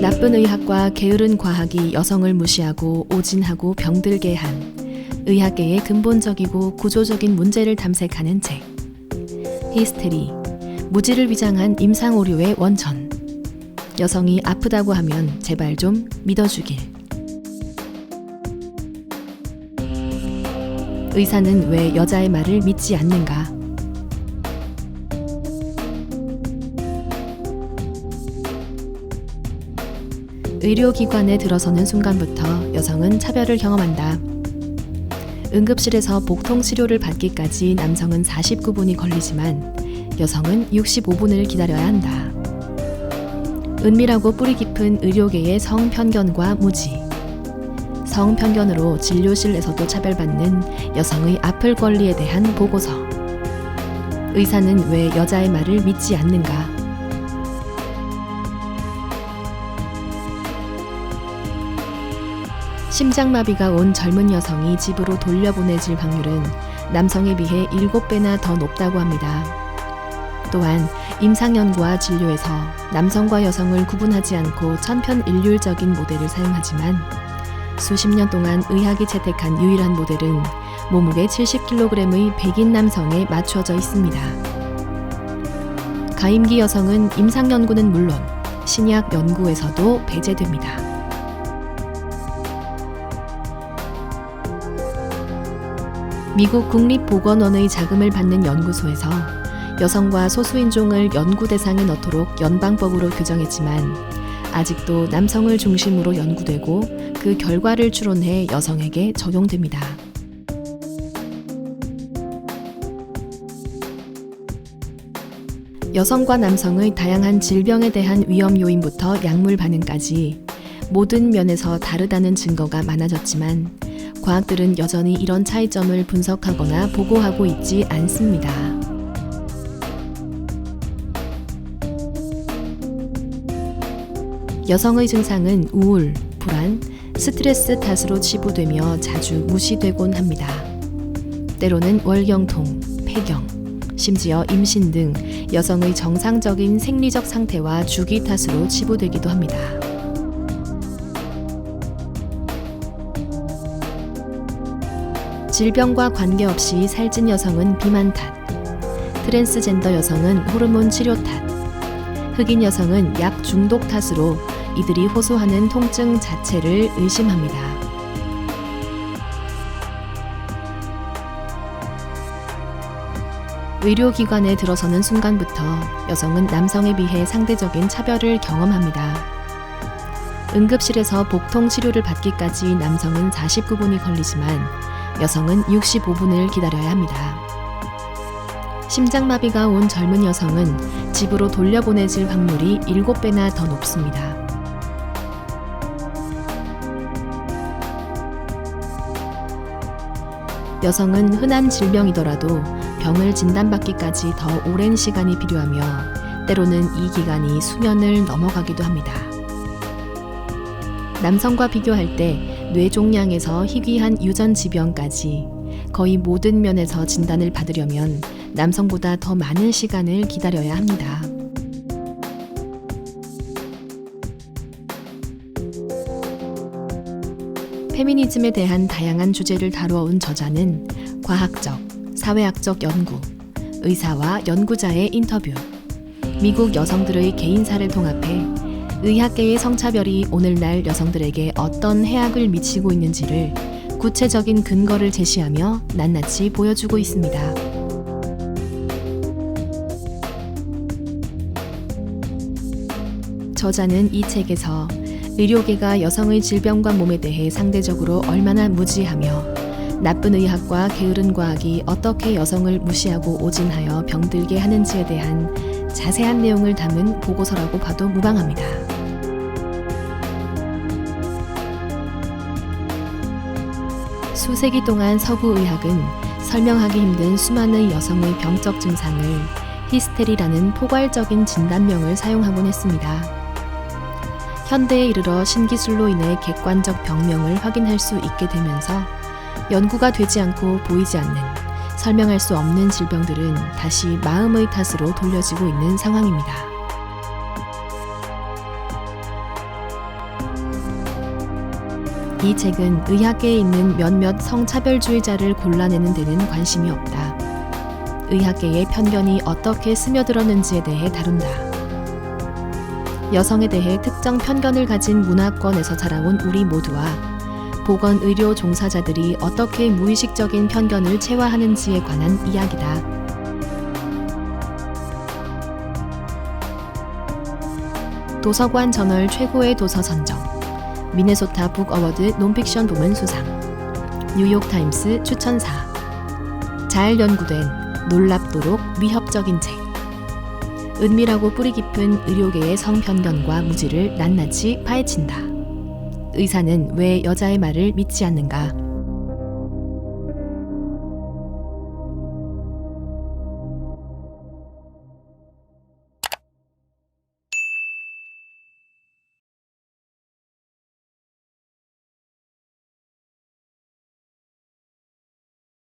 나쁜 의학과 게으른 과학이 여성을 무시하고 오진하고 병들게 한 의학계의 근본적이고 구조적인 문제를 탐색하는 책. 히스테리, 무지를 위장한 임상오류의 원천. 여성이 아프다고 하면 제발 좀 믿어주길. 의사는 왜 여자의 말을 믿지 않는가? 의료기관에 들어서는 순간부터 여성은 차별을 경험한다. 응급실에서 복통치료를 받기까지 남성은 49분이 걸리지만 여성은 65분을 기다려야 한다. 은밀하고 뿌리 깊은 의료계의 성편견과 무지. 성편견으로 진료실에서도 차별받는 여성의 아플 권리에 대한 보고서. 의사는 왜 여자의 말을 믿지 않는가? 심장마비가 온 젊은 여성이 집으로 돌려보내질 확률은 남성에 비해 7배나 더 높다고 합니다. 또한 임상연구와 진료에서 남성과 여성을 구분하지 않고 천편일률적인 모델을 사용하지만 수십 년 동안 의학이 채택한 유일한 모델은 몸무게 70kg의 백인 남성에 맞춰져 있습니다. 가임기 여성은 임상연구는 물론 신약 연구에서도 배제됩니다. 미국 국립보건원의 자금을 받는 연구소에서 여성과 소수인종을 연구 대상에 넣도록 연방법으로 규정했지만 아직도 남성을 중심으로 연구되고 그 결과를 추론해 여성에게 적용됩니다. 여성과 남성의 다양한 질병에 대한 위험 요인부터 약물 반응까지 모든 면에서 다르다는 증거가 많아졌지만 과학들은 여전히 이런 차이점을 분석하거나 보고하고 있지 않습니다. 여성의 증상은 우울, 불안, 스트레스 탓으로 치부되며 자주 무시되곤 합니다. 때로는 월경통, 폐경, 심지어 임신 등 여성의 정상적인 생리적 상태와 주기 탓으로 치부되기도 합니다. 질병과 관계없이 살찐 여성은 비만 탓, 트랜스젠더 여성은 호르몬 치료 탓, 흑인 여성은 약 중독 탓으로 이들이 호소하는 통증 자체를 의심합니다. 의료기관에 들어서는 순간부터 여성은 남성에 비해 상대적인 차별을 경험합니다. 응급실에서 복통 치료를 받기까지 남성은 49분이 걸리지만 여성은 65분을 기다려야 합니다. 심장마비가 온 젊은 여성은 집으로 돌려보내질 확률이 7배나 더 높습니다. 여성은 흔한 질병이더라도 병을 진단받기까지 더 오랜 시간이 필요하며 때로는 이 기간이 수년을 넘어가기도 합니다. 남성과 비교할 때 뇌종양에서 희귀한 유전 질병까지 거의 모든 면에서 진단을 받으려면 남성보다 더 많은 시간을 기다려야 합니다. 페미니즘에 대한 다양한 주제를 다루어온 저자는 과학적, 사회학적 연구, 의사와 연구자의 인터뷰, 미국 여성들의 개인사를 통합해 의학계의 성차별이 오늘날 여성들에게 어떤 해악을 미치고 있는지를 구체적인 근거를 제시하며 낱낱이 보여주고 있습니다. 저자는 이 책에서 의료계가 여성의 질병과 몸에 대해 상대적으로 얼마나 무지하며 나쁜 의학과 게으른 과학이 어떻게 여성을 무시하고 오진하여 병들게 하는지에 대한 자세한 내용을 담은 보고서라고 봐도 무방합니다. 수세기 동안 서구 의학은 설명하기 힘든 수많은 여성의 병적 증상을 히스테리라는 포괄적인 진단명을 사용하곤 했습니다. 현대에 이르러 신기술로 인해 객관적 병명을 확인할 수 있게 되면서 연구가 되지 않고 보이지 않는 설명할 수 없는 질병들은 다시 마음의 탓으로 돌려지고 있는 상황입니다. 이 책은 의학계에 있는 몇몇 성차별주의자를 골라내는 데는 관심이 없다. 의학계의 편견이 어떻게 스며들었는지에 대해 다룬다. 여성에 대해 특정 편견을 가진 문화권에서 자라온 우리 모두와 보건의료 종사자들이 어떻게 무의식적인 편견을 체화하는지에 관한 이야기다. 도서관 저널 최고의 도서 선정, 미네소타 북 어워드 논픽션 부문 수상, 뉴욕타임스 추천사, 잘 연구된 놀랍도록 위협적인 책, 은밀하고 뿌리 깊은 의료계의 성편견과 무지를 낱낱이 파헤친다. 의사는 왜 여자의 말을 믿지 않는가?